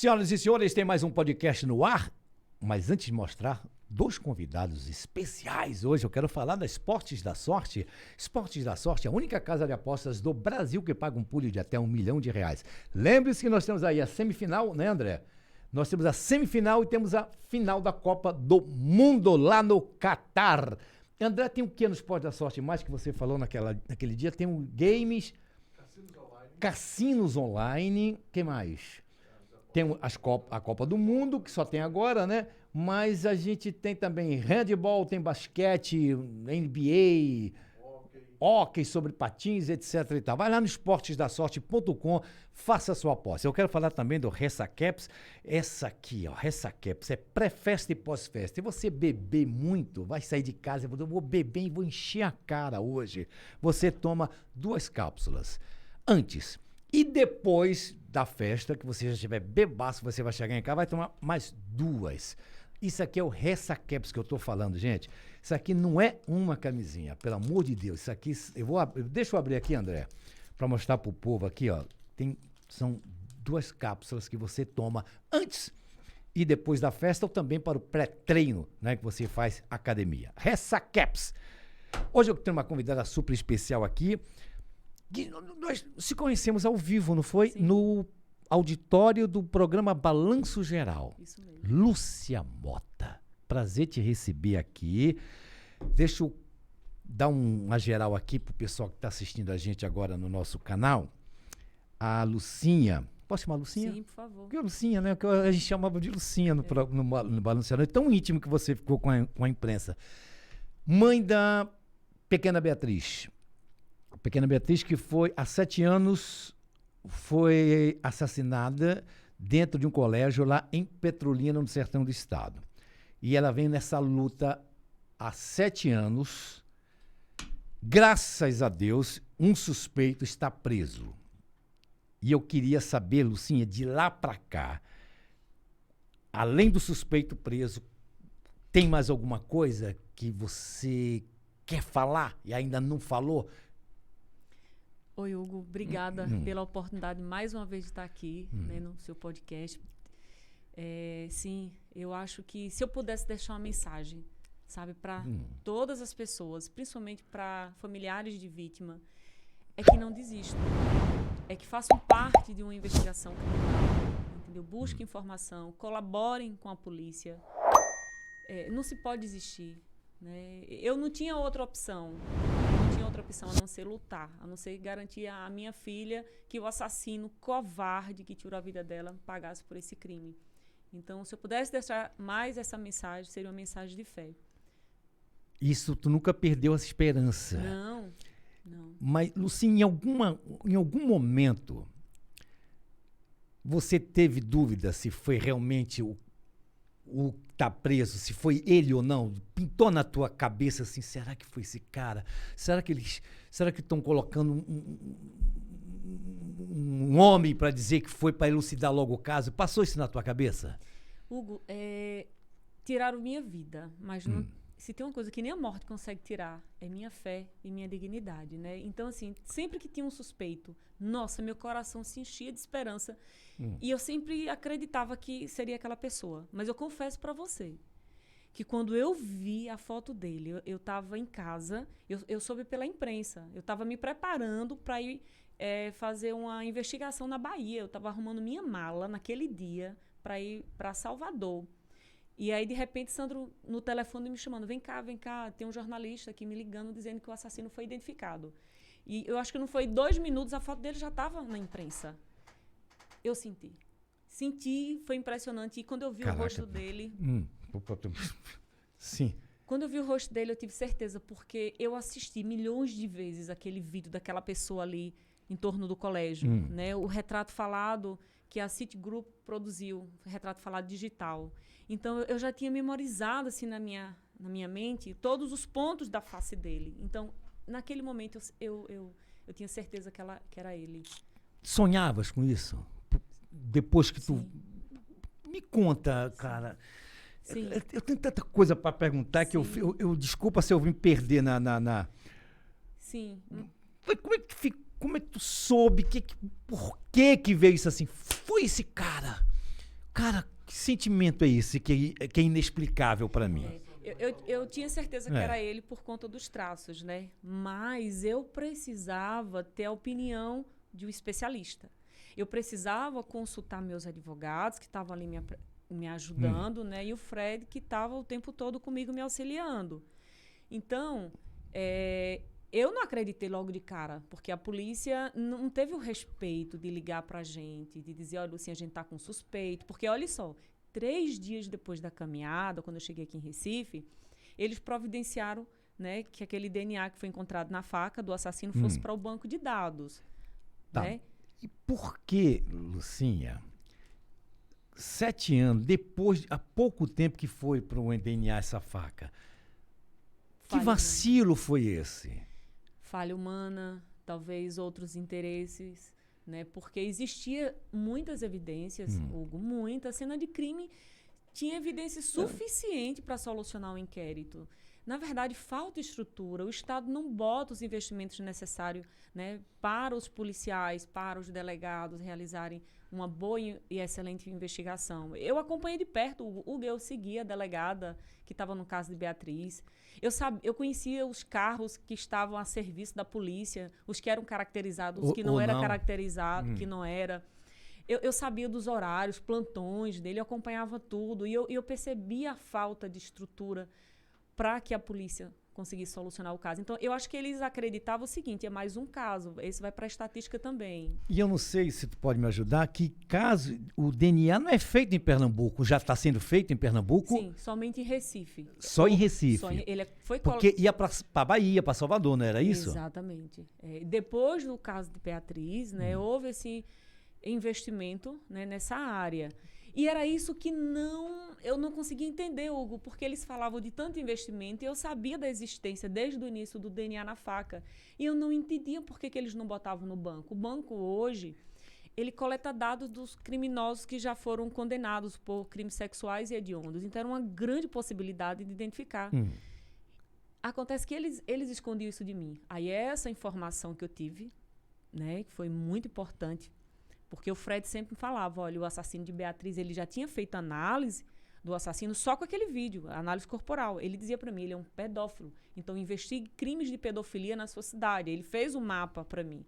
Senhoras e senhores, tem mais um podcast no ar, mas antes de mostrar dois convidados especiais hoje, eu quero falar da Esportes da Sorte. Esportes da Sorte é a única casa de apostas do Brasil que paga um pulo de até R$1 milhão. Lembre-se que nós temos aí a semifinal, né, André? Nós temos a semifinal e temos a final da Copa do Mundo lá no Catar. André, tem o que no Esporte da Sorte mais que você falou naquele dia? Tem games, cassinos online, o que mais? Tem a Copa do Mundo, que só tem agora, né? Mas a gente tem também handebol, tem basquete, NBA, hóquei sobre patins, etc e tal. Vai lá no esportesdasorte.com, faça a sua aposta. Eu quero falar também do Ressacaps. Essa aqui, ó, Ressacaps, é pré-festa e pós-festa. E você beber muito, vai sair de casa, eu vou beber e vou encher a cara hoje. Você toma 2 cápsulas antes e depois da festa, que você já estiver bebaço, você vai chegar em casa, vai tomar mais 2. Isso aqui é o Ressacaps que eu tô falando, gente. Isso aqui não é uma camisinha, pelo amor de Deus. Isso aqui, deixa eu abrir aqui, André, para mostrar pro povo aqui, ó. São 2 cápsulas que você toma antes e depois da festa, ou também para o pré-treino, né, que você faz academia. Ressacaps. Hoje eu tenho uma convidada super especial aqui. Nós se conhecemos ao vivo, não foi? Sim. No auditório do programa Balanço Geral. Isso mesmo. Lúcia Mota, prazer te receber aqui. Deixa eu dar uma geral aqui pro pessoal que está assistindo a gente agora no nosso canal. A Lucinha, posso chamar Lucinha? Sim, por favor. Porque a Lucinha, né? Que a gente chamava de Lucinha no Balanço Geral. É tão íntimo que você ficou com a imprensa. Mãe da pequena Beatriz. A pequena Beatriz, que foi, há 7 anos, foi assassinada dentro de um colégio lá em Petrolina, no sertão do estado. E ela vem nessa luta há 7 anos. Graças a Deus, um suspeito está preso. E eu queria saber, Lucinha, de lá para cá, além do suspeito preso, tem mais alguma coisa que você quer falar e ainda não falou? Oi, Hugo, obrigada pela oportunidade mais uma vez de estar aqui, né, no seu podcast. Sim, eu acho que se eu pudesse deixar uma mensagem, sabe, para todas as pessoas, principalmente para familiares de vítima, é que não desistam, é que façam parte de uma investigação criminal, entendeu? Busquem informação, colaborem com a polícia, não se pode desistir, né? Eu não tinha outra opção. A não ser lutar, a não ser garantir à minha filha que o assassino covarde que tirou a vida dela pagasse por esse crime. Então, se eu pudesse deixar mais essa mensagem, seria uma mensagem de fé. Isso, tu nunca perdeu essa esperança. Não. Mas, Lucinha, em algum momento, você teve dúvida se foi realmente o que tá preso, se foi ele ou não? Pintou na tua cabeça assim, será que foi esse cara? Será que estão colocando um homem para dizer que foi para elucidar logo o caso? Passou isso na tua cabeça? Hugo, tiraram minha vida, mas não, se tem uma coisa que nem a morte consegue tirar, é minha fé e minha dignidade, né? Então, assim, sempre que tinha um suspeito, nossa, meu coração se enchia de esperança e eu sempre acreditava que seria aquela pessoa. Mas eu confesso para você que quando eu vi a foto dele, eu estava em casa, eu soube pela imprensa, eu estava me preparando para ir fazer uma investigação na Bahia. Eu estava arrumando minha mala naquele dia para ir para Salvador. E aí, de repente, Sandro no telefone me chamando, vem cá, tem um jornalista aqui me ligando dizendo que o assassino foi identificado. E eu acho que não foi 2 minutos, a foto dele já estava na imprensa. Eu senti, foi impressionante. E quando eu vi o rosto dele... Sim. Quando eu vi o rosto dele, eu tive certeza, porque eu assisti milhões de vezes aquele vídeo daquela pessoa ali em torno do colégio, né? O retrato falado que a Citigroup produziu, retrato falado digital. Então, eu já tinha memorizado assim, na minha mente todos os pontos da face dele. Então, naquele momento, eu tinha certeza que era ele. Sonhavas com isso? Depois que tu... Me conta, cara. Sim. Eu tenho tanta coisa para perguntar. Sim. Que eu desculpa se eu vim perder na... Sim. Como é que tu soube? Por que veio isso assim? Foi esse cara? Cara, que sentimento é esse que é inexplicável para mim? Eu tinha certeza que era ele por conta dos traços, né? Mas eu precisava ter a opinião de um especialista. Eu precisava consultar meus advogados que estavam ali me ajudando, né? E o Fred que estava o tempo todo comigo me auxiliando. Então, eu não acreditei logo de cara, porque a polícia não teve o respeito de ligar para a gente, de dizer, olha, Lucinha, a gente está com suspeito. Porque, olha só, 3 dias depois da caminhada, quando eu cheguei aqui em Recife, eles providenciaram, né, que aquele DNA que foi encontrado na faca do assassino fosse para o banco de dados. Tá. Né? E por que, Lucinha, 7 anos, depois, há pouco tempo que foi para o DNA essa faca, que vacilo foi esse? Falha humana, talvez outros interesses, né? Porque existia muitas evidências, Hugo, muita cena de crime tinha evidência suficiente para solucionar o inquérito. Na verdade, falta estrutura. O Estado não bota os investimentos necessários, né, para os policiais, para os delegados realizarem uma boa e excelente investigação. Eu acompanhei de perto, eu segui a delegada que estava no caso de Beatriz. Eu conhecia os carros que estavam a serviço da polícia, os que eram caracterizados, os que não eram caracterizados, que não era. Eu sabia dos horários, plantões dele, eu acompanhava tudo. E eu percebia a falta de estrutura para que a polícia conseguisse solucionar o caso. Então, eu acho que eles acreditavam o seguinte, é mais um caso, esse vai para a estatística também. E eu não sei se tu pode me ajudar, que caso o DNA não é feito em Pernambuco, já está sendo feito em Pernambuco? Sim, somente em Recife. Só em Recife? Porque ia para Bahia, para Salvador, não era isso? Exatamente. Depois do caso de Beatriz, né, houve esse investimento, né, nessa área. E era isso que eu não conseguia entender, Hugo, porque eles falavam de tanto investimento e eu sabia da existência desde o início do DNA na faca. E eu não entendia por que eles não botavam no banco. O banco hoje, ele coleta dados dos criminosos que já foram condenados por crimes sexuais e hediondos. Então era uma grande possibilidade de identificar. Acontece que eles escondiam isso de mim. Aí essa informação que eu tive, né, que foi muito importante, porque o Fred sempre falava, olha, o assassino de Beatriz, ele já tinha feito análise do assassino só com aquele vídeo, análise corporal. Ele dizia para mim, ele é um pedófilo, então investigue crimes de pedofilia na sua cidade. Ele fez um mapa para mim.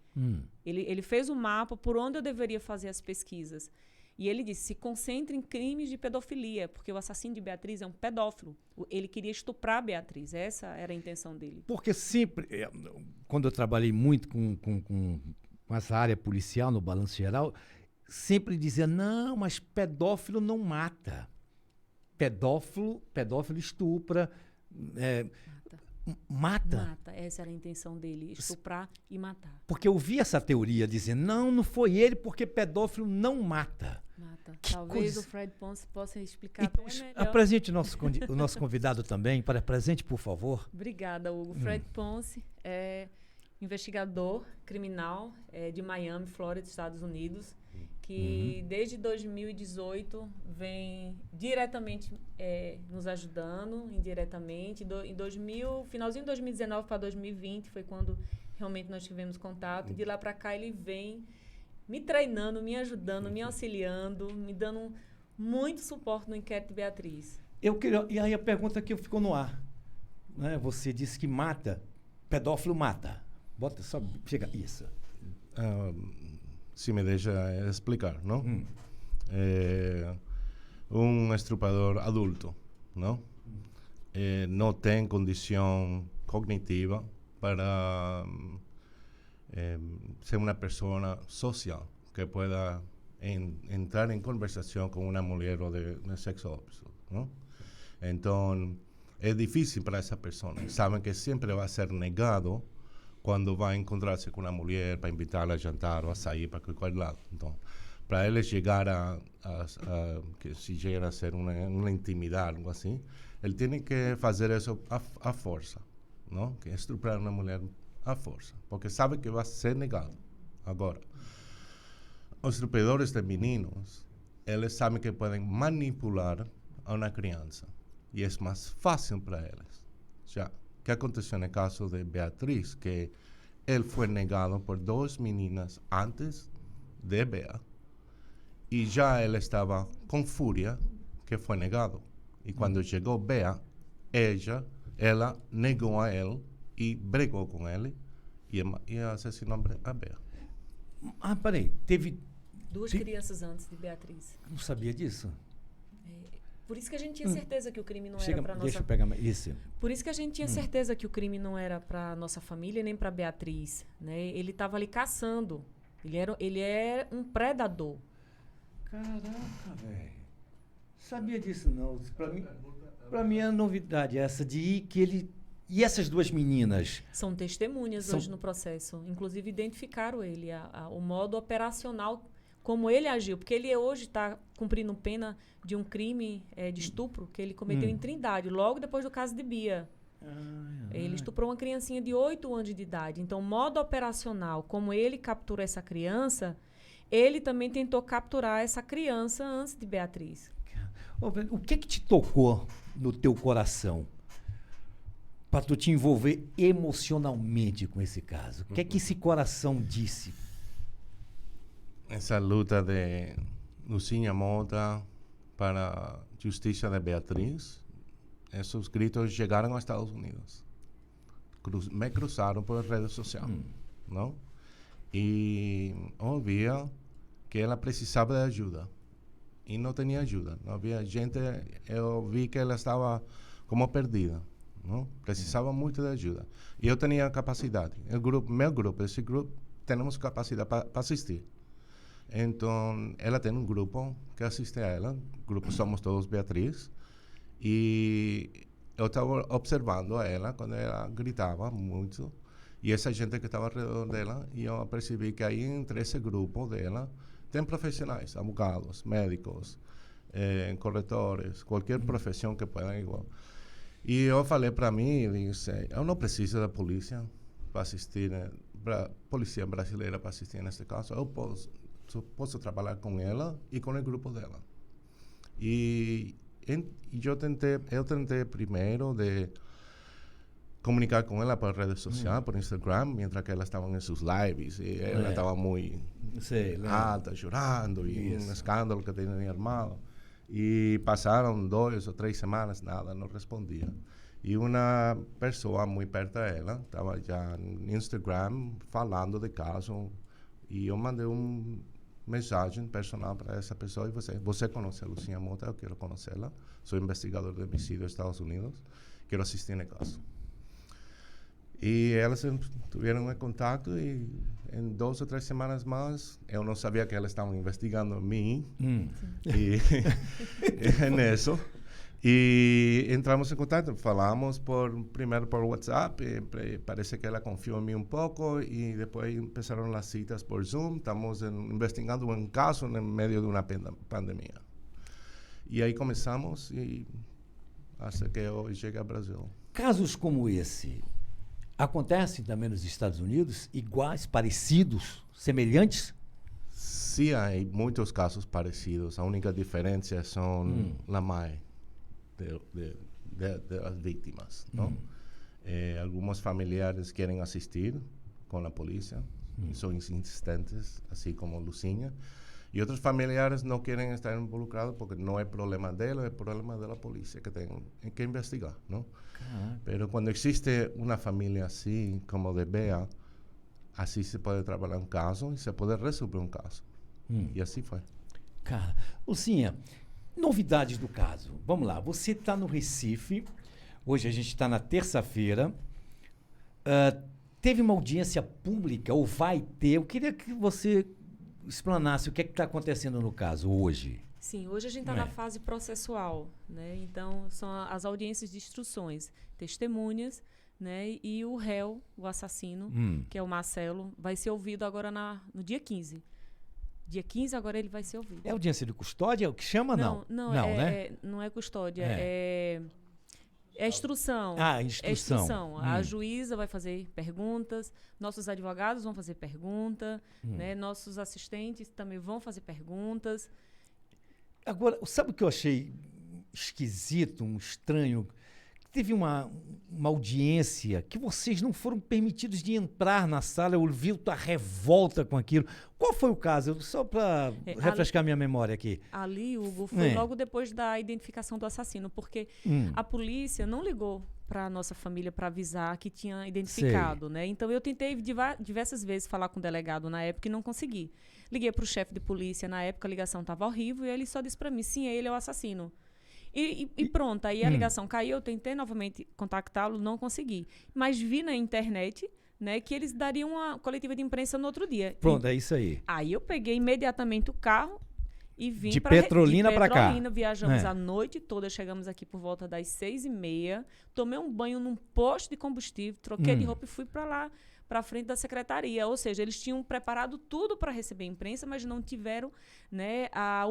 Ele fez um mapa por onde eu deveria fazer as pesquisas. E ele disse, se concentre em crimes de pedofilia, porque o assassino de Beatriz é um pedófilo. Ele queria estuprar a Beatriz, essa era a intenção dele. Porque sempre, quando eu trabalhei muito com essa área policial no Balanço Geral, sempre dizia, não, mas pedófilo não mata. Pedófilo estupra, mata. Essa era a intenção dele, estuprar e matar. Porque eu vi essa teoria dizendo, não foi ele, porque pedófilo não mata. Talvez o Fred Ponce possa explicar então, até melhor. Apresente o nosso convidado também, presente, por favor. Obrigada, Hugo. Fred Ponce é investigador criminal de Miami, Flórida, Estados Unidos, que desde 2018 vem diretamente nos ajudando, indiretamente. Finalzinho de 2019 para 2020 foi quando realmente nós tivemos contato. E de lá para cá ele vem me treinando, me ajudando, me auxiliando, me dando muito suporte no inquérito de Beatriz. E aí a pergunta que ficou no ar, né? Você disse que pedófilo mata. Bota só, chega, isso. Se me deixa explicar, não? Um estrupador adulto, não? Não tem condição cognitiva para ser uma pessoa social que pueda entrar em conversação com uma mulher ou de sexo oposto, não? Então, é difícil para essa pessoa. Sabem que sempre vai ser negado quando vai encontrar-se com uma mulher para invitá-la a jantar ou a sair para qualquer lado. Então, para eles chegar que se chega a ser uma intimidade, algo assim, ele tem que fazer isso à força, não? Que é estuprar uma mulher à força, porque sabe que vai ser negado. Agora, os estupradores de meninos, eles sabem que podem manipular a uma criança e é mais fácil para eles. Já que aconteceu no caso de Beatriz, que ele foi negado por 2 meninas antes de Bea, E já ele estava com fúria, que foi negado. E quando chegou Bea, ela negou a ele e brigou com ele e assassinou a Bea. Ah, peraí, teve... Duas crianças antes de Beatriz. Não sabia disso? Por isso que a gente tinha certeza que o crime não Chega, era para deixa nossa... eu pegar mais. Isso. Por isso que a gente tinha certeza que o crime não era para nossa família nem para Beatriz, né? Ele estava ali caçando. Ele era um predador. Caraca, velho. Sabia disso não. Pra mim é novidade essa de que ele... E essas duas meninas? São testemunhas hoje no processo. Inclusive identificaram ele, o modo operacional como ele agiu, porque ele hoje está cumprindo pena de um crime de estupro que ele cometeu em Trindade, logo depois do caso de Bia. Ele estuprou uma criancinha de 8 anos de idade. Então, o modo operacional, como ele capturou essa criança, ele também tentou capturar essa criança antes de Beatriz. O que te tocou no teu coração para tu te envolver emocionalmente com esse caso? O que esse coração disse? Essa luta de Lucinha Mota para a justiça de Beatriz, esses gritos chegaram aos Estados Unidos. Me cruzaram por redes sociais, não? E ouvia que ela precisava de ajuda. E não tinha ajuda. Não havia gente, eu vi que ela estava como perdida, não? Precisava muito de ajuda. E eu tinha capacidade. Esse grupo, temos capacidade para assistir. Então, ela tem um grupo que assiste a ela. O grupo Somos Todos Beatriz. E eu estava observando a ela quando ela gritava muito. E essa gente que estava ao redor dela. E eu percebi que aí, entre esse grupo dela, tem profissionais, advogados, médicos, corretores, qualquer profissão que pueda igual. E eu falei para mim, disse, eu não preciso da polícia para assistir, polícia brasileira para assistir neste caso. Eu posso trabalhar com ela e com o grupo dela. E eu tentei primeiro de comunicar com ela por redes sociais, por Instagram, mientras que ela estava em seus lives. E ela estava muito alta, chorando, e um escândalo que tinha armado. E passaram 2 ou 3 semanas, nada, não respondia. E uma pessoa muito perto dela estava já no Instagram falando de caso. E eu mandei uma mensagem personal para essa pessoa. E você conhece a Lucinha Mota? Eu quero conhecê-la. Sou investigador de homicídio dos Estados Unidos. Quero assistir no caso. E elas tiveram em contato e em 2 ou 3 semanas mais, eu não sabia que elas estavam investigando mim. E nisso. E entramos em contato, falamos primeiro por WhatsApp, parece que ela confiou em mim um pouco, e depois começaram as citas por Zoom. Estamos investigando um caso no meio de uma pandemia. E aí começamos, e até que eu cheguei ao Brasil. Casos como esse acontecem também nos Estados Unidos? Iguais, parecidos, semelhantes? Sim, há muitos casos parecidos. A única diferença são a mãe das vítimas, não? Alguns familiares querem assistir com a polícia, são insistentes, assim como Lucinha. E outros familiares não querem estar involucrados porque não é problema dela, é problema da polícia que tem que investigar, não? Mas quando existe uma família assim, como de Bea, assim se pode trabalhar um caso e se pode resolver um caso. E assim foi. Cara, Lucinha, novidades do caso. Vamos lá, você está no Recife, hoje a gente está na terça-feira, teve uma audiência pública, ou vai ter? Eu queria que você explanasse o que está acontecendo no caso hoje. Sim, hoje a gente está na fase processual, né? Então, são as audiências de instruções, testemunhas, né? E o réu, o assassino, que é o Marcelo, vai ser ouvido agora no dia 15. Dia 15 agora ele vai ser ouvido. É audiência de custódia? O que chama? Não, né? Não é custódia, é instrução. Instrução. É instrução. A juíza vai fazer perguntas, nossos advogados vão fazer pergunta, né? Nossos assistentes também vão fazer perguntas. Agora, sabe o que eu achei esquisito, estranho? teve uma audiência que vocês não foram permitidos de entrar na sala, eu vi a revolta com aquilo. Qual foi o caso? Só para refrescar minha memória aqui. Ali, Hugo, foi logo depois da identificação do assassino, porque a polícia não ligou para a nossa família para avisar que tinha identificado, né? Então, eu tentei diversas vezes falar com o delegado na época e não consegui. Liguei para o chefe de polícia, na época a ligação estava horrível, e ele só disse para mim, sim, ele é o assassino. E pronto, aí a ligação caiu, eu tentei novamente contactá-lo, não consegui. Mas vi na internet, né, que eles dariam uma coletiva de imprensa no outro dia. Pronto, é isso aí. Aí eu peguei imediatamente o carro e vim de Petrolina para cá. Viajamos a noite toda, chegamos aqui por volta das 6h30, tomei um banho num posto de combustível, troquei de roupa e fui para lá, para frente da secretaria. Ou seja, eles tinham preparado tudo para receber a imprensa, mas não tiveram, né, a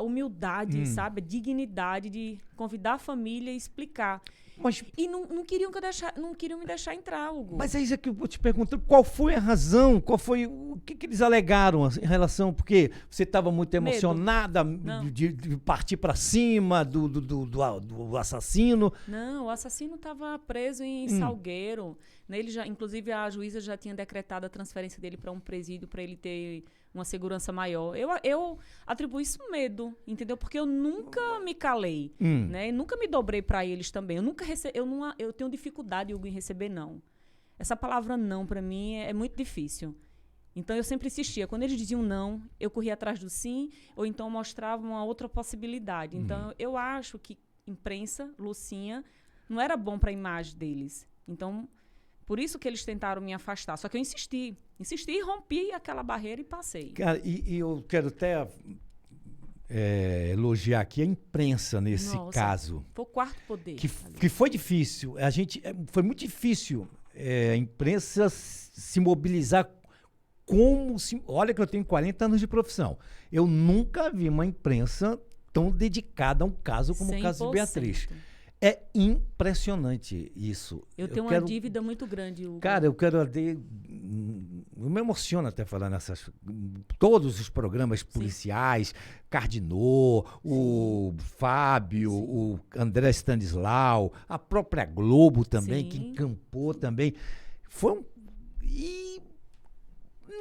humildade, sabe? A dignidade de convidar a família e explicar. Mas, e não queriam me deixar entrar, Hugo. Mas é isso que eu vou te perguntar. Qual foi a razão? O que eles alegaram em relação? Porque você estava muito emocionada de partir para cima do assassino. Não, o assassino estava preso em Salgueiro. Ele inclusive, a juíza já tinha decretado a transferência dele para um presídio para ele ter uma segurança maior. Eu atribuo isso medo, entendeu? Porque eu nunca me calei, né? Nunca me dobrei para eles também. Eu tenho dificuldade, Hugo, em receber não. Essa palavra não, para mim, é muito difícil. Então, eu sempre insistia. Quando eles diziam não, eu corria atrás do sim, ou então mostrava uma outra possibilidade. Então, eu acho que imprensa, Lucinha, não era bom para a imagem deles. Então, por isso que eles tentaram me afastar. Só que eu insisti, rompi aquela barreira e passei. Cara, e eu quero até elogiar aqui a imprensa nesse caso. Foi o quarto poder. Que foi difícil. Foi muito difícil a imprensa se mobilizar olha que eu tenho 40 anos de profissão. Eu nunca vi uma imprensa tão dedicada a um caso como 100%. O caso de Beatriz. É impressionante isso. Eu tenho uma dívida muito grande, Hugo. Cara, eu me emociono até falar todos os programas policiais, Cardinô, o Fábio, o André Stanislau, a própria Globo também, que encampou também. E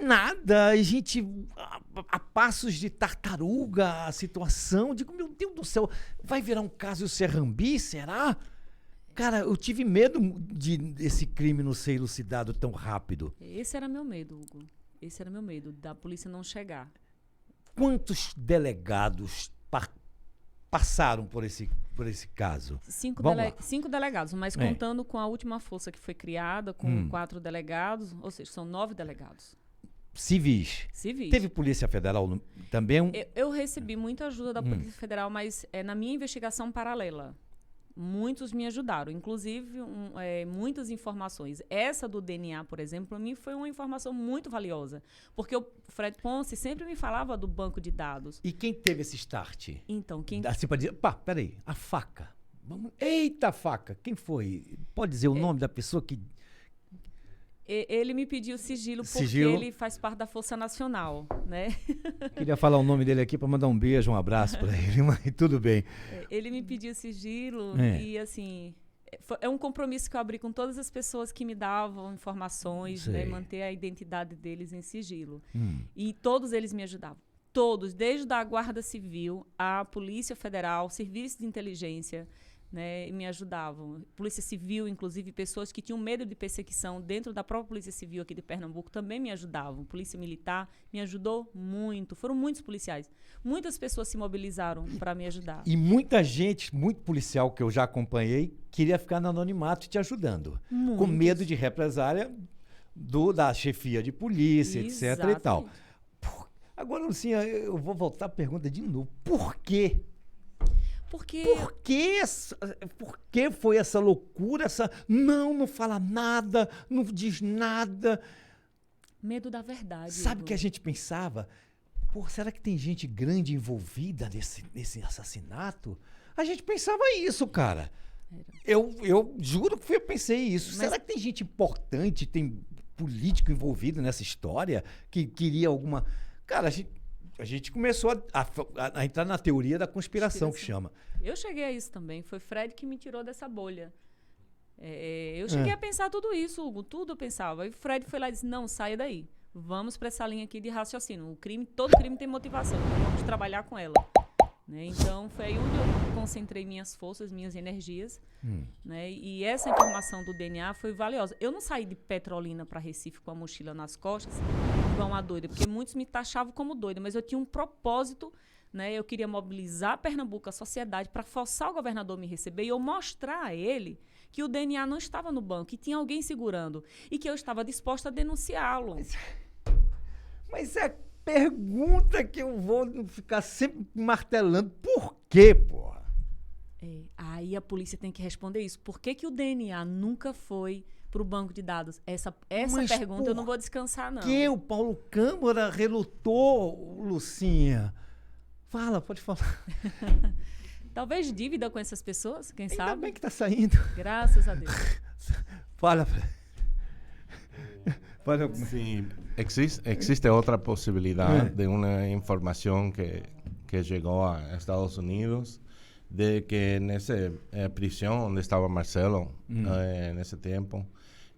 nada, a gente, a passos de tartaruga, a situação, digo, meu Deus do céu, vai virar um caso Serrambi, será? Cara, eu tive medo desse crime não ser elucidado tão rápido. Esse era meu medo, Hugo. Esse era meu medo, da polícia não chegar. Quantos delegados passaram por esse caso? 5 delegados, mas contando com a última força que foi criada, com 4 delegados, ou seja, são 9 delegados. Civis. Teve Polícia Federal também? Eu recebi muita ajuda da Polícia Federal, mas na minha investigação paralela. Muitos me ajudaram, inclusive muitas informações. Essa do DNA, por exemplo, para mim foi uma informação muito valiosa, porque o Fred Ponce sempre me falava do banco de dados. E quem teve esse start? Então, Assim para dizer, peraí, a faca. Eita, faca, quem foi? Pode dizer o nome da pessoa que... Ele me pediu sigilo porque ele faz parte da Força Nacional, né? Queria falar o nome dele aqui para mandar um beijo, um abraço para ele, mas tudo bem. Ele me pediu sigilo e, assim, é um compromisso que eu abri com todas as pessoas que me davam informações, né? Manter a identidade deles em sigilo. E todos eles me ajudavam. Todos, desde a Guarda Civil, a Polícia Federal, Serviço de Inteligência, né, me ajudavam. Polícia Civil, inclusive, pessoas que tinham medo de perseguição dentro da própria Polícia Civil aqui de Pernambuco também me ajudavam. Polícia Militar me ajudou muito. Foram muitos policiais. Muitas pessoas se mobilizaram para me ajudar. E muita gente, muito policial que eu já acompanhei, queria ficar no anonimato te ajudando. Muitos. Com medo de represália da chefia de polícia, etc. e tal. Agora, Lucinha, eu vou voltar à pergunta de novo. Por quê? Por que foi essa loucura, não fala nada, não diz nada? Medo da verdade. Sabe o que a gente pensava? Será que tem gente grande envolvida nesse assassinato? A gente pensava isso, cara. Eu juro que eu pensei isso. Será que tem gente importante, tem político envolvido nessa história, que queria alguma... Cara, a gente começou a entrar na teoria da conspiração, que chama. Eu cheguei a isso também. Foi Fred que me tirou dessa bolha. Eu cheguei a pensar tudo isso, Hugo. Tudo eu pensava. E o Fred foi lá e disse, não, saia daí. Vamos para essa linha aqui de raciocínio. Todo crime tem motivação. Então vamos trabalhar com ela. Né? Então, foi aí onde eu concentrei minhas forças, minhas energias. Né? E essa informação do DNA foi valiosa. Eu não saí de Petrolina para Recife com a mochila nas costas, igual uma doida, porque muitos me taxavam como doida, mas eu tinha um propósito, né? Eu queria mobilizar Pernambuco, a sociedade, para forçar o governador a me receber e eu mostrar a ele que o DNA não estava no banco, que tinha alguém segurando e que eu estava disposta a denunciá-lo. Mas é pergunta que eu vou ficar sempre martelando. Por quê, porra? Aí a polícia tem que responder isso. Por que que o DNA nunca foi para o banco de dados? Essa pergunta eu não vou descansar, não. Por que o Paulo Câmara relutou, Lucinha? Fala, pode falar. Talvez dívida com essas pessoas, quem Ainda sabe? bem que tá saindo. Graças a Deus. Fala. Sí, existe otra posibilidad de una información que llegó a Estados Unidos de que en esa prisión donde estaba Marcelo en ese tiempo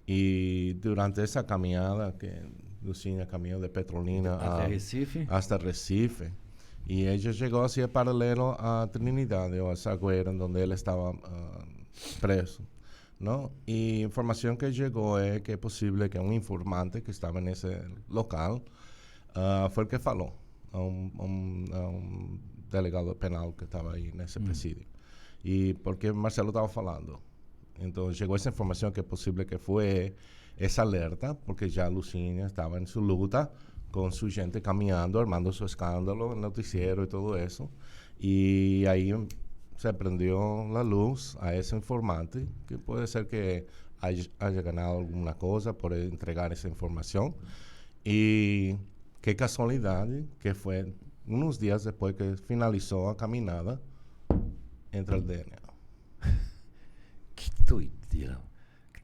y durante esa caminada que Lucinha caminó de Petrolina hasta Recife y ella llegó hacia paralelo a Trinidad o a Sagüera donde él estaba preso. ¿No? Y información que llegó es que es posible que un informante que estaba en ese local fue el que faló a un delegado penal que estaba ahí en ese presidio. Y porque Marcelo estaba falando. Entonces llegó esa información que es posible que fue esa alerta, porque ya Lucinha estaba en su luta con su gente caminando, armando su escándalo, el noticiero y todo eso. Y ahí se prendió la luz a ese informante, que puede ser que haya ganado alguna cosa por entregar esa información. Y qué casualidad que fue unos días después que finalizó la caminada entre el DNA. Que doideira.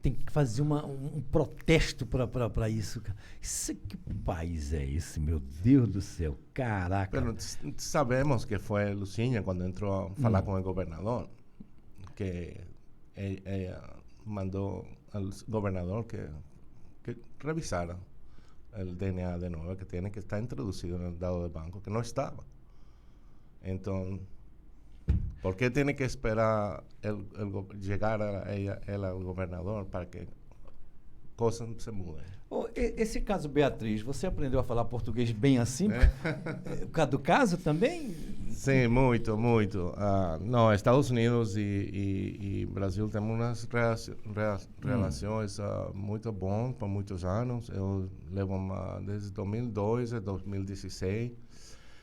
Tem que fazer um protesto para isso. Que país é esse, meu Deus do céu? Caraca. Pero sabemos que fue Lucinha cuando entró a hablar con el gobernador, que ella mandó al gobernador que revisara el DNA de nuevo, que tiene que estar introducido en el dado de banco, que no estaba. Entonces, ¿por qué tiene que esperar llegar él al gobernador para que cosas se mudem? Esse caso, Beatriz, você aprendeu a falar português bem assim? Por causa do caso também? Sim, muito, muito. No, Estados Unidos y Brasil temos umas relações muito boas por muitos anos. Eu levo desde 2002 a 2016.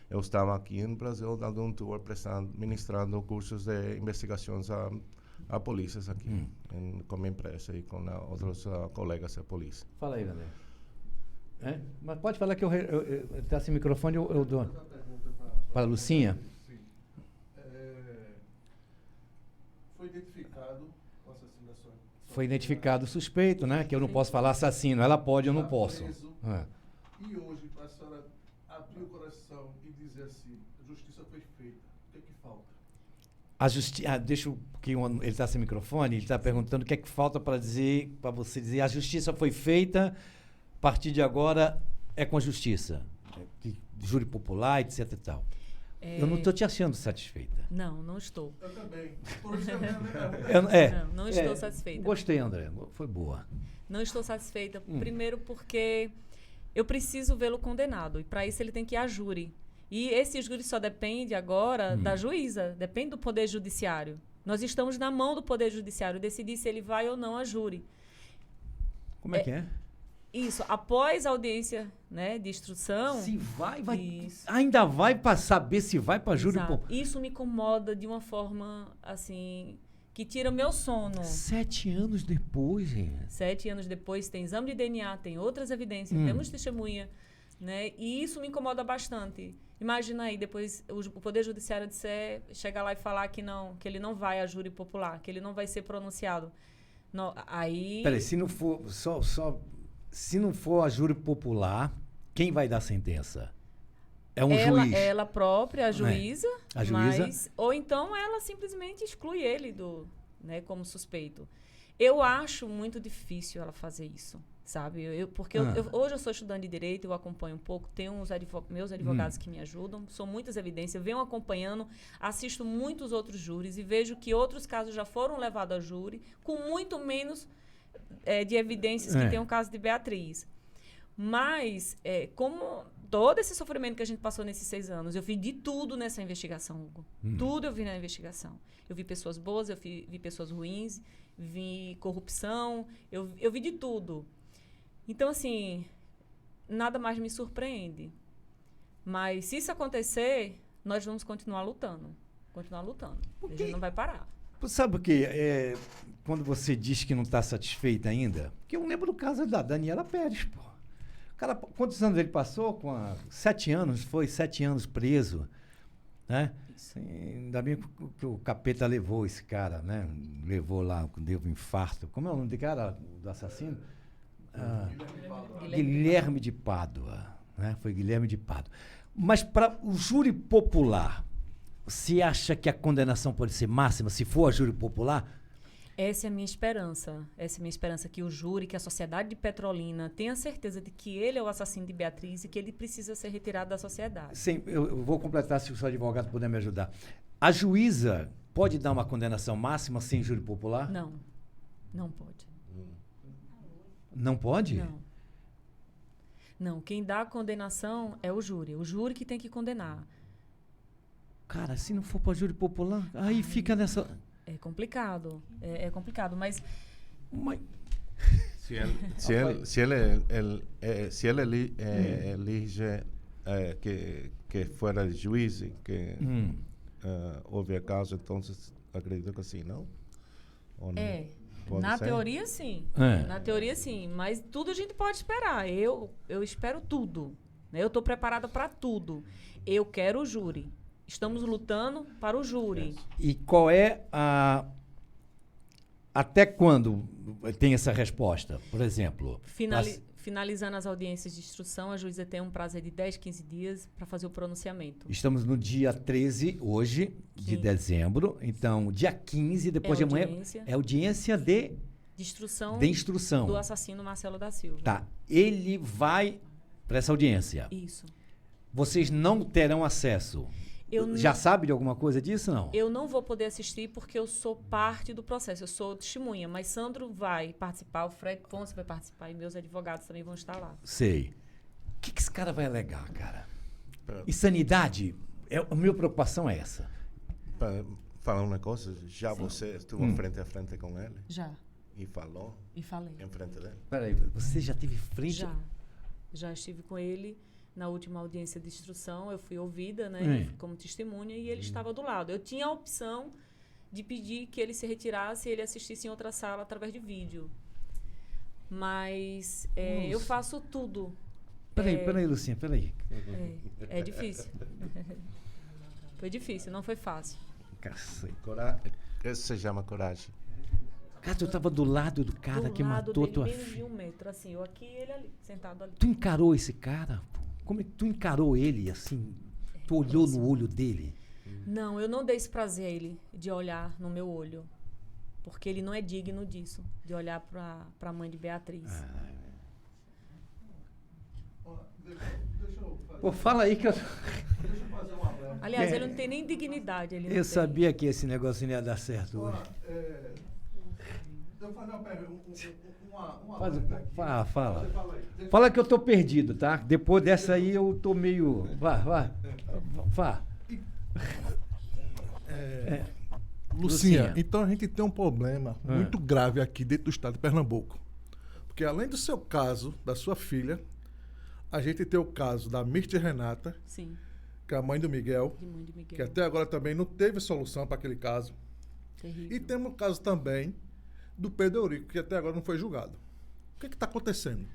Eu estava aqui no Brasil dando um tour, ministrando cursos de investigações a polícias aqui, com minha empresa e com outros colegas da polícia. Fala aí, André. Mas pode falar que eu tá sem microfone, eu dou. Para a Lucinha? Sim. Foi identificado o assassino da sua... Foi identificado o suspeito, né? Que eu não posso falar assassino. Ela pode, eu não posso. E hoje, para a senhora abrir o coração e dizer assim, a justiça foi feita, o que é que falta? Deixa que ele está sem microfone, ele está perguntando o que é que falta para você dizer a justiça foi feita, a partir de agora é com a justiça. Júri popular, etc e tal. Eu não estou te achando satisfeita. Não estou. Eu também. Estou respondendo. Não estou satisfeita. Gostei, André. Foi boa. Não estou satisfeita. Primeiro porque eu preciso vê-lo condenado. E para isso ele tem que ir a júri. E esse júri só depende agora da juíza. Depende do Poder Judiciário. Nós estamos na mão do Poder Judiciário decidir se ele vai ou não a júri. Como é que é? Isso, após a audiência, né, de instrução... Se vai ainda vai para saber se vai para júri. Isso me incomoda de uma forma, assim, que tira meu sono. 7 anos depois, gente. 7 anos depois, tem exame de DNA, tem outras evidências, temos testemunha, né? E isso me incomoda bastante. Imagina aí, depois o Poder Judiciário chegar lá e falar que ele não vai a júri popular, que ele não vai ser pronunciado. Não, aí... Peraí, se não for se não for a júri popular, quem vai dar a sentença? É um juiz. Ela própria, a juíza, A juíza. ou então ela simplesmente exclui ele né, como suspeito. Eu acho muito difícil ela fazer isso, sabe? Porque hoje eu sou estudante de direito, eu acompanho um pouco, tenho meus advogados que me ajudam, são muitas evidências, venho acompanhando, assisto muitos outros júris e vejo que outros casos já foram levados a júri com muito menos de evidências que tem o caso de Beatriz. Mas, como todo esse sofrimento que a gente passou nesses 6 anos, eu vi de tudo nessa investigação, Hugo. Tudo eu vi na investigação. Eu vi pessoas boas, eu vi pessoas ruins, vi corrupção, eu vi de tudo. Então, assim, nada mais me surpreende. Mas, se isso acontecer, nós vamos continuar lutando. Continuar lutando. A gente não vai parar. Sabe o que? Quando você diz que não está satisfeita ainda, porque eu lembro do caso da Daniela Pérez, pô. Cara, quantos anos ele passou? 7 anos, foi 7 anos preso, né? Ainda bem que o capeta levou esse cara, né? Levou lá, deu um infarto. Como é o nome do cara, do assassino? Guilherme de Pádua, né? Foi Guilherme de Pádua. Mas para o júri popular, você acha que a condenação pode ser máxima se for a júri popular? Essa é a minha esperança. Essa é a minha esperança, que o júri, que a sociedade de Petrolina tenha certeza de que ele é o assassino de Beatriz e que ele precisa ser retirado da sociedade. Sim, eu vou completar, se o seu advogado puder me ajudar. A juíza pode dar uma condenação máxima sem júri popular? Não. Não pode. Não pode? Não. Não, quem dá a condenação é o júri. O júri que tem que condenar. Cara, se não for para júri popular, aí fica nessa... É complicado. É complicado, mas... Se ele elige que fuera el juiz que houve a causa, então acredito que sim, não? Ou não? Pode Na ser? teoria, sim. Na teoria, sim. Mas tudo a gente pode esperar. Eu espero tudo. Né? Eu estou preparada para tudo. Eu quero o júri. Estamos lutando para o júri. E qual é a... Até quando tem essa resposta? Por exemplo... Finalizando as audiências de instrução, a juíza tem um prazo de 10, 15 dias para fazer o pronunciamento. Estamos no dia 13, hoje, de dezembro. Então, dia 15, depois de amanhã, é audiência de instrução do assassino Marcelo da Silva. Tá. Ele vai para essa audiência. Isso. Vocês não terão acesso. Já sabe de alguma coisa disso, não? Eu não vou poder assistir porque eu sou parte do processo, eu sou testemunha, mas Sandro vai participar, o Fred Ponce vai participar e meus advogados também vão estar lá. Sei. O que esse cara vai alegar, cara? Insanidade? A minha preocupação é essa. Para falar uma coisa, já você esteve frente a frente com ele? Já. E falou? E falei. Em frente dele? Peraí, você já teve frente? Já estive com ele. Na última audiência de instrução, eu fui ouvida, né, como testemunha, e ele estava do lado. Eu tinha a opção de pedir que ele se retirasse e ele assistisse em outra sala através de vídeo. Mas eu faço tudo. Peraí, Lucinha, peraí. É difícil. Foi difícil, não foi fácil. Cacete. Isso se chama coragem. Cara, tu estava do lado do cara que matou tua filha. Menos de 1 metro, assim, eu aqui e ele ali, sentado ali. Tu encarou esse cara? Como é que tu encarou ele, assim? Tu olhou no olho dele? Não, eu não dei esse prazer a ele de olhar no meu olho. Porque ele não é digno disso, de olhar para a mãe de Beatriz. Pô, fala aí que eu... Deixa eu fazer uma breve. Aliás, ele não tem nem dignidade. Eu sabia que esse negócio não ia dar certo hoje. Eu vou fazer uma pergunta. Fala. Fala que eu tô perdido, tá? Depois dessa aí eu tô meio... Vai. Lucinha, então a gente tem um problema muito grave aqui dentro do estado de Pernambuco. Porque além do seu caso, da sua filha, a gente tem o caso da Mirte Renata, Sim. que é a mãe do Miguel, Miguel. que até agora também não teve solução para aquele caso. Terrível. E temos o caso também do Pedro Eurico, que até agora não foi julgado. O que está acontecendo?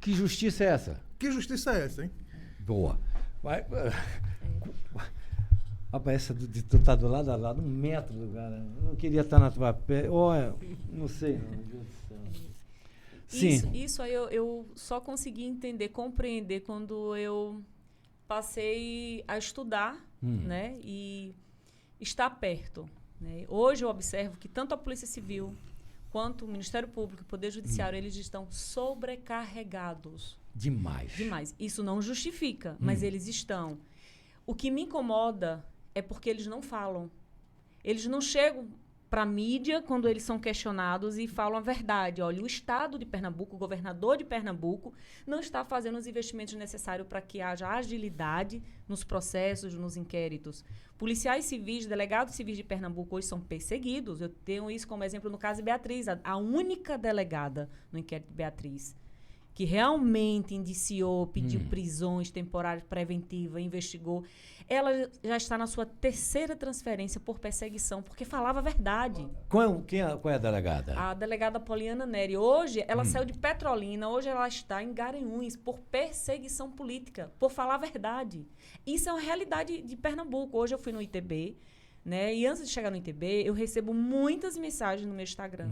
Que justiça é essa? Que justiça é essa, hein? Boa. Vai. Rapaz, essa de tu tá do lado a lado, 1 metro do cara. Eu não queria estar na tua pele. Olha, não sei. Meu Deus do céu. Sim. Isso aí eu só consegui entender, compreender quando eu passei a estudar, né? E estar perto, né? Hoje eu observo que tanto a Polícia Civil quanto o Ministério Público e o Poder Judiciário, eles estão sobrecarregados. Demais. Demais. Isso não justifica, mas eles estão. O que me incomoda é porque eles não falam. Eles não chegam para a mídia quando eles são questionados e falam a verdade. Olha, o Estado de Pernambuco, o governador de Pernambuco, não está fazendo os investimentos necessários para que haja agilidade nos processos, nos inquéritos. Policiais civis, delegados civis de Pernambuco hoje são perseguidos. Eu tenho isso como exemplo no caso de Beatriz, a única delegada no inquérito de Beatriz, que realmente indiciou, pediu prisões temporárias preventivas, investigou. Ela já está na sua 3ª transferência por perseguição, porque falava a verdade. Qual é a delegada? A delegada Poliana Neri. Hoje, ela saiu de Petrolina, hoje ela está em Garanhuns por perseguição política, por falar a verdade. Isso é uma realidade de Pernambuco. Hoje eu fui no ITB, né? E antes de chegar no ITB, eu recebo muitas mensagens no meu Instagram.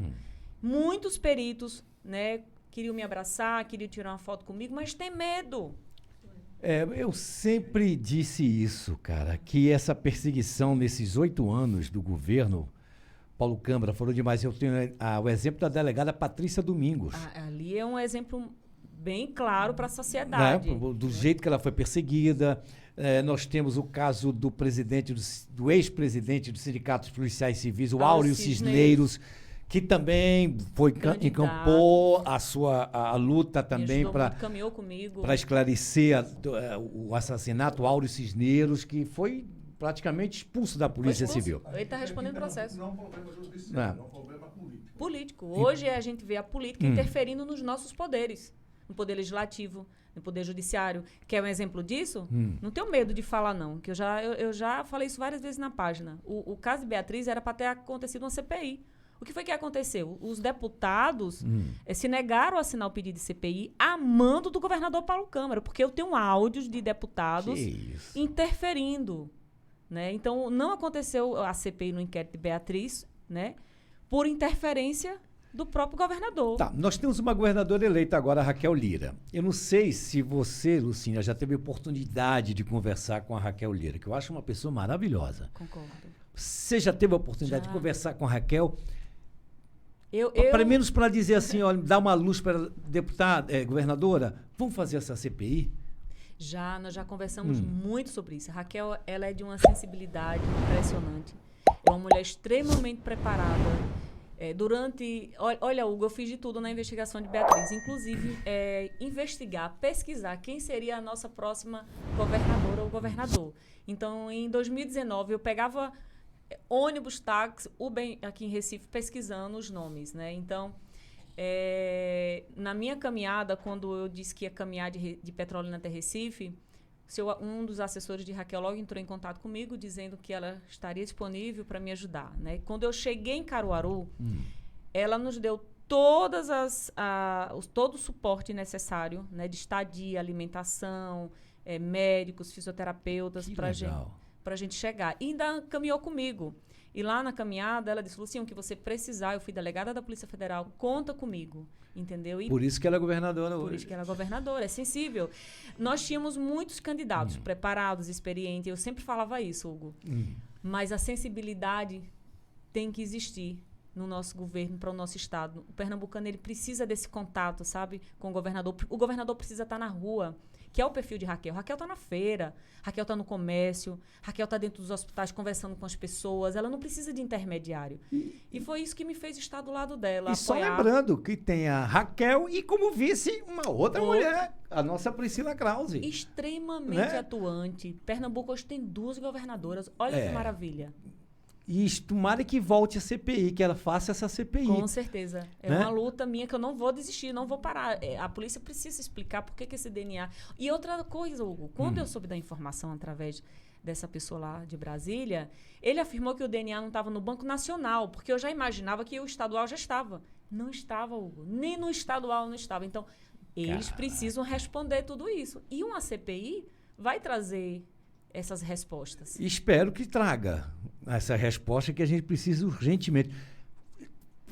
Muitos peritos, né? Queriam me abraçar, queriam tirar uma foto comigo, mas tem medo. Eu sempre disse isso, cara, que essa perseguição nesses 8 anos do governo, Paulo Câmara falou demais, eu tenho o exemplo da delegada Patrícia Domingos. Ali é um exemplo bem claro para a sociedade. Né? Do jeito que ela foi perseguida. Nós temos o caso do ex-presidente dos sindicatos policiais civis, o Áureo Cisneiros, que também foi encampou a luta também caminhou comigo para esclarecer o assassinato do Áureo Cisneiros, que foi praticamente expulso da Polícia Civil. Ele está respondendo processo. Não é um problema judiciário, é um problema político. Político. Hoje a gente vê a política interferindo nos nossos poderes, no poder legislativo, no poder judiciário. Quer um exemplo disso? Não tenho medo de falar, não, que eu já falei isso várias vezes na página. O caso de Beatriz era para ter acontecido uma CPI. O que foi que aconteceu? Os deputados se negaram a assinar o pedido de CPI a mando do governador Paulo Câmara, porque eu tenho áudios de deputados interferindo. Né? Então, não aconteceu a CPI no inquérito de Beatriz, né? Por interferência do próprio governador. Tá, nós temos uma governadora eleita agora, a Raquel Lira. Eu não sei se você, Lucinha, já teve oportunidade de conversar com a Raquel Lira, que eu acho uma pessoa maravilhosa. Concordo. Você já teve a oportunidade de conversar com a Raquel? Pelo menos para dizer assim, olha, dar uma luz para a deputada, governadora, vamos fazer essa CPI? Nós já conversamos muito sobre isso. A Raquel, ela é de uma sensibilidade impressionante. É uma mulher extremamente preparada. Olha, Hugo, eu fiz de tudo na investigação de Beatriz, inclusive investigar, pesquisar quem seria a nossa próxima governadora ou governador. Então, em 2019, eu pegava ônibus, táxi, Uber aqui em Recife, pesquisando os nomes, né? Então, na minha caminhada, quando eu disse que ia caminhar de Petrolina até Recife, um dos assessores de Raquel logo entrou em contato comigo, dizendo que ela estaria disponível para me ajudar, né? Quando eu cheguei em Caruaru, ela nos deu todo o suporte necessário, né? De estadia, alimentação, médicos, fisioterapeutas, para a gente chegar. E ainda caminhou comigo. E lá na caminhada, ela disse, Lucinha, o que você precisar, eu fui delegada da Polícia Federal, conta comigo, entendeu? Por isso que ela é governadora hoje. Por isso que ela é governadora, é sensível. Nós tínhamos muitos candidatos preparados, experientes, eu sempre falava isso, Hugo. Mas a sensibilidade tem que existir no nosso governo, para o nosso estado. O pernambucano, ele precisa desse contato, sabe, com o governador. O governador precisa estar na rua, que é o perfil de Raquel. Raquel está na feira, Raquel está no comércio, Raquel está dentro dos hospitais conversando com as pessoas. Ela não precisa de intermediário. E foi isso que me fez estar do lado dela. E só lembrando que tem a Raquel e como vice uma outra mulher, a nossa Priscila Krause. Extremamente atuante. Pernambuco hoje tem 2 governadoras. Olha que maravilha. E tomara que volte a CPI, que ela faça essa CPI. Com certeza. É uma luta minha que eu não vou desistir, não vou parar. A polícia precisa explicar por que esse DNA... E outra coisa, Hugo, quando eu soube da informação através dessa pessoa lá de Brasília, ele afirmou que o DNA não estava no Banco Nacional, porque eu já imaginava que o estadual já estava. Não estava, Hugo. Nem no estadual não estava. Então, eles precisam responder tudo isso. E uma CPI vai trazer essas respostas. Espero que traga essa resposta que a gente precisa urgentemente.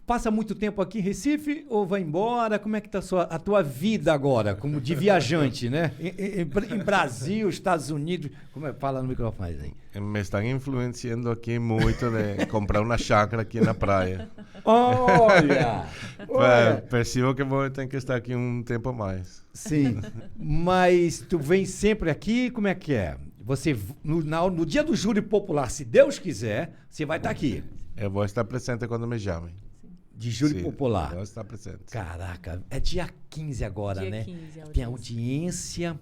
passa muito tempo aqui em Recife ou vai embora? Como é que tá a tua vida agora, como de viajante, né? Em Brasil, Estados Unidos, como é? Fala no microfone aí. Me estão influenciando aqui muito de comprar uma chácara aqui na praia. Olha! Percebo que vou ter que estar aqui um tempo a mais. Sim, mas tu vem sempre aqui, como é que é? Você, no dia do júri popular, se Deus quiser, você vai estar aqui. Eu vou estar presente quando me chamem. De júri Sim, popular. vou estar presente. Caraca, é dia 15 agora, Dia né? 15, Tem audiência.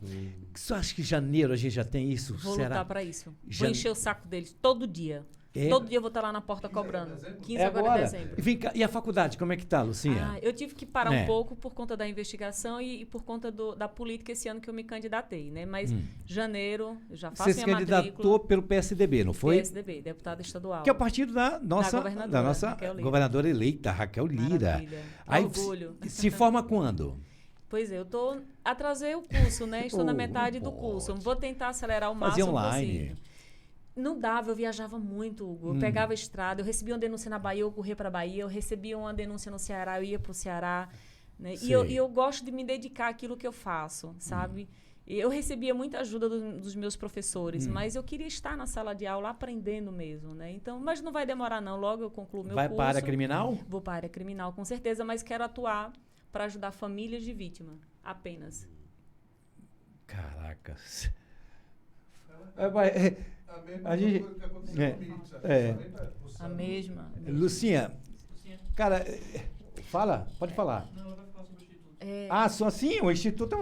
Você acha que em janeiro a gente já tem isso? Vou Será? lutar para isso. Já- Vou encher o saco deles todo dia. É? Todo dia eu vou estar lá na porta cobrando. 15 É agora agora? de dezembro. E, vem cá, e a faculdade, como é que tá, Lucinha? Eu tive que parar É. um pouco por conta da investigação e por conta da política esse ano que eu me candidatei, né? Mas janeiro, eu já faço Você se minha candidatou matrícula. pelo PSDB, não foi? PSDB, deputada estadual. Que é o partido da nossa, governadora, Raquel Lira. governadora eleita, Raquel Lira. Maravilha. Aí Orgulho. se forma quando? Pois é, eu atrasei o curso, né? Estou na Oh, metade do pode. curso. Vou tentar acelerar o Fazer máximo online. possível. Não dava, eu viajava muito, Hugo. Eu pegava a estrada, eu recebia uma denúncia na Bahia, eu corria para a Bahia, eu recebia uma denúncia no Ceará, eu ia para o Ceará. Né? E Sei. eu gosto de me dedicar àquilo que eu faço, sabe? Eu recebia muita ajuda dos meus professores, mas eu queria estar na sala de aula aprendendo mesmo, né? Então, mas não vai demorar não, logo eu concluo meu Vai curso. para a área criminal? Vou para a área criminal, com certeza, mas quero atuar para ajudar famílias de vítima, apenas. Caracas. A gente- coisa que aconteceu é, comigo, sabe? é. Falei pra você. A mesma. Lucinha, cara, fala, pode falar. É, Só assim, o Instituto é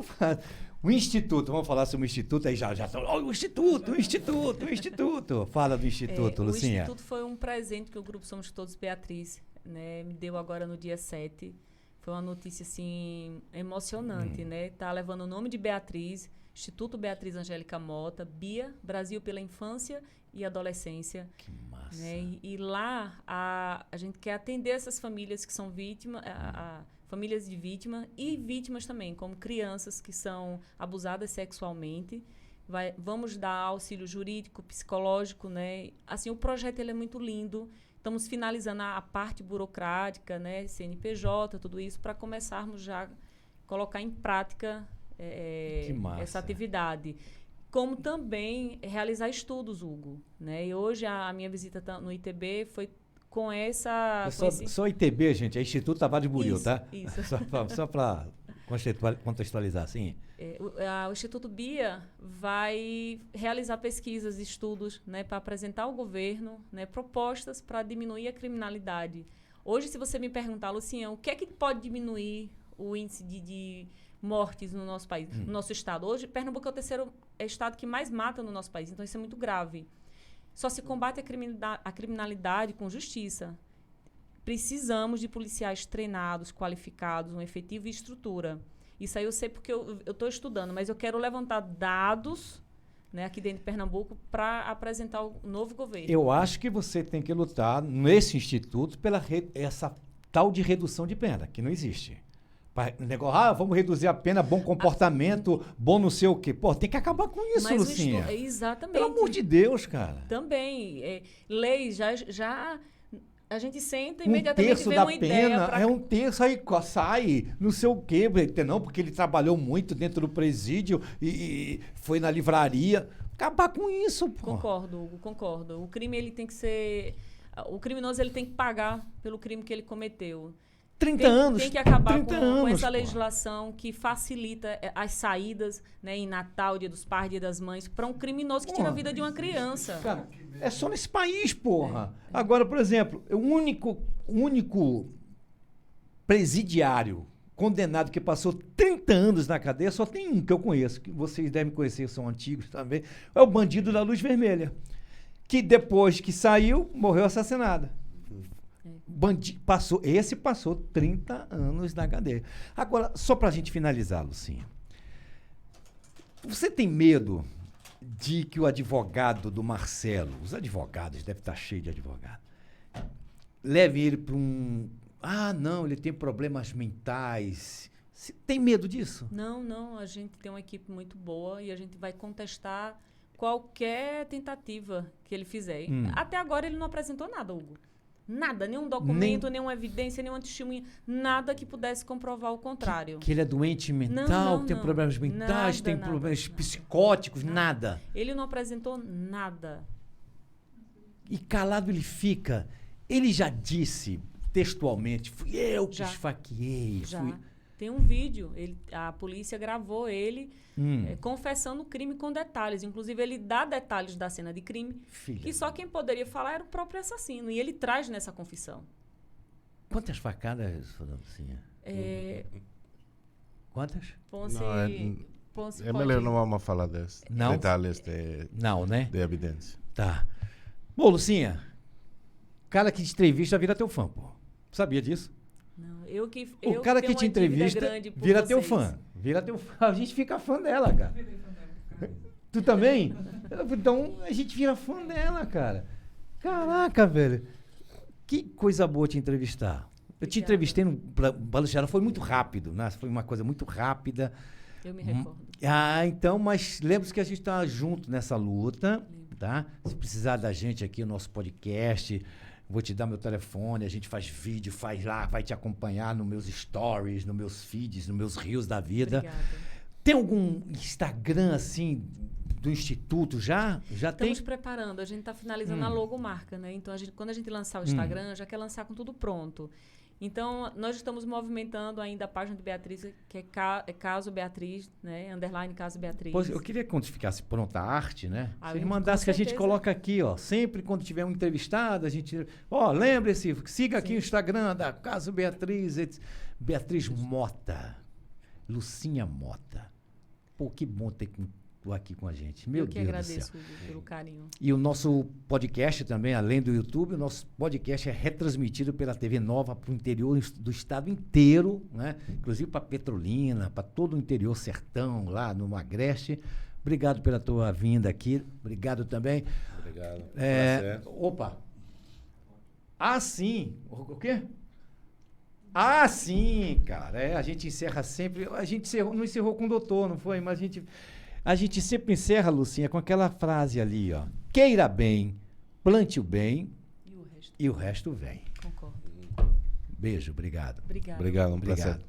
o Instituto, vamos falar sobre o Instituto, aí já estão, o Instituto. Fala do Instituto, o Lucinha. Instituto foi um presente que o Grupo Somos Todos Beatriz, né, me deu agora no dia 7. Foi uma notícia, assim, emocionante, né? Tá levando o nome de Beatriz, Instituto Beatriz Angélica Mota, BIA, Brasil pela Infância e Adolescência. Que massa. Né? E lá a gente quer atender essas famílias que são vítimas, famílias de vítima e vítimas também, como crianças que são abusadas sexualmente. Vamos dar auxílio jurídico, psicológico, né? Assim, o projeto ele é muito lindo. Estamos finalizando a parte burocrática, né? CNPJ, tudo isso, para começarmos já a colocar em prática Que massa. essa atividade. Como também realizar estudos, Hugo. Né? E hoje a minha visita no ITB foi com essa... Só ITB, gente, é Instituto Tavares Buril, Isso, tá? isso. Só para contextualizar, assim. O Instituto BIA vai realizar pesquisas, estudos, né, para apresentar ao governo, né, propostas para diminuir a criminalidade. Hoje, se você me perguntar, Lucinha, o que é que pode diminuir o índice de mortes no nosso país, no nosso estado? Hoje, Pernambuco é o terceiro estado que mais mata no nosso país, então isso é muito grave. Só se combate a criminalidade com justiça. Precisamos de policiais treinados, qualificados, um efetivo e estrutura. Isso aí eu sei porque eu estou estudando, mas eu quero levantar dados, né, aqui dentro de Pernambuco para apresentar o novo governo. Eu acho que você tem que lutar nesse instituto pela essa tal de redução de pena, que não existe. Negócio, vamos reduzir a pena, bom comportamento, bom não sei o quê. Pô, tem que acabar com isso, Mas Lucinha. exatamente. Pelo amor de Deus, cara. Também. Leis já a gente senta e Um imediatamente terço vê da uma ideia pena pra... é um terço, aí sai, não sei o quê. Não, porque ele trabalhou muito dentro do presídio e foi na livraria. Acabar com isso, pô. Concordo, Hugo, concordo. O crime, ele tem que ser... O criminoso, ele tem que pagar pelo crime que ele cometeu. 30 anos. Tem que acabar 30 com anos, essa pô. legislação que facilita as saídas, né, em Natal, Dia dos Pais, Dia das Mães, para um criminoso que tira a vida de uma criança. Cara, é só nesse país, porra. Agora, por exemplo, o único presidiário condenado que passou 30 anos na cadeia, só tem um que eu conheço, que vocês devem conhecer, são antigos também, é o bandido da Luz Vermelha, que depois que saiu, morreu assassinado. Esse passou 30 anos na cadeia. Agora, só pra gente finalizar, Lucinha, você tem medo de que o advogado do Marcelo, os advogados, deve estar cheio de advogado, leve ele para um... não, ele tem problemas mentais. Você tem medo disso? Não, a gente tem uma equipe muito boa e a gente vai contestar qualquer tentativa que ele fizer. Até agora ele não apresentou nada, Hugo. Nada, nenhum documento, nenhuma evidência, nenhuma testemunha, nada que pudesse comprovar o contrário. Que ele é doente mental, Não, tem não. problemas mentais, tem Nada, problemas nada. psicóticos, nada. Ele não apresentou nada. E calado ele fica. Ele já disse textualmente, fui eu que Já. esfaqueei. Já. Fui... Tem um vídeo, a polícia gravou ele Hum. confessando o crime com detalhes. Inclusive, ele dá detalhes da cena de crime, Filha. que só quem poderia falar era o próprio assassino. E ele traz nessa confissão. Quantas facadas, Lucinha? Quantas? Ponce, Não, Ponce É pode- melhor não vamos falar desses Não? detalhes de Não, né? evidência. Tá. Bom, Lucinha, o cara que te entrevista vira teu fã, pô. Sabia disso? Não, eu O cara que tenho te uma dívida entrevista grande por vira teu vocês. fã. Vira teu fã. A gente fica fã dela, cara. Tu também? Então a gente vira fã dela, cara. Caraca, velho. Que coisa boa te entrevistar. Eu te Obrigada. entrevistei no Balucharão, foi muito rápido, né? Foi uma coisa muito rápida. Eu me recordo. Então, mas lembre-se que a gente está junto nessa luta, tá? Se precisar da gente aqui, o nosso podcast, vou te dar meu telefone, a gente faz vídeo, faz lá, vai te acompanhar nos meus stories, nos meus feeds, nos meus rios da vida. Obrigada. Tem algum Instagram, assim, do Instituto já? Já Estamos tem? preparando, a gente está finalizando a logomarca, né? Então, quando a gente lançar o Instagram, já quer lançar com tudo pronto. Então, nós estamos movimentando ainda a página de Beatriz, que é Caso Beatriz, né? _, Caso Beatriz. Pois, eu queria que quando ficasse pronta a arte, né? Ah, Se ele com mandasse que a gente certeza. coloca aqui, ó. Sempre quando tiver um entrevistado, a gente. Ó, lembre-se, siga aqui o Instagram da Caso Beatriz. Beatriz Mota. Lucinha Mota. Pô, que bom ter tu aqui com a gente. Meu eu que Deus do agradeço céu. pelo carinho. E o nosso podcast também, além do YouTube, o nosso podcast é retransmitido pela TV Nova para o interior do estado inteiro, né? Inclusive para Petrolina, para todo o interior sertão, lá no Agreste. Obrigado pela tua vinda aqui. Obrigado também. Obrigado. Opa! Ah, sim! O quê? Ah, sim, cara. A gente encerra sempre. A gente não encerrou com o doutor, não foi? Mas a gente sempre encerra, Lucinha, com aquela frase ali, ó. Queira bem, plante o bem E o resto, e o resto vem. concordo. Beijo, obrigado. Obrigada. Obrigado, um Obrigado. prazer.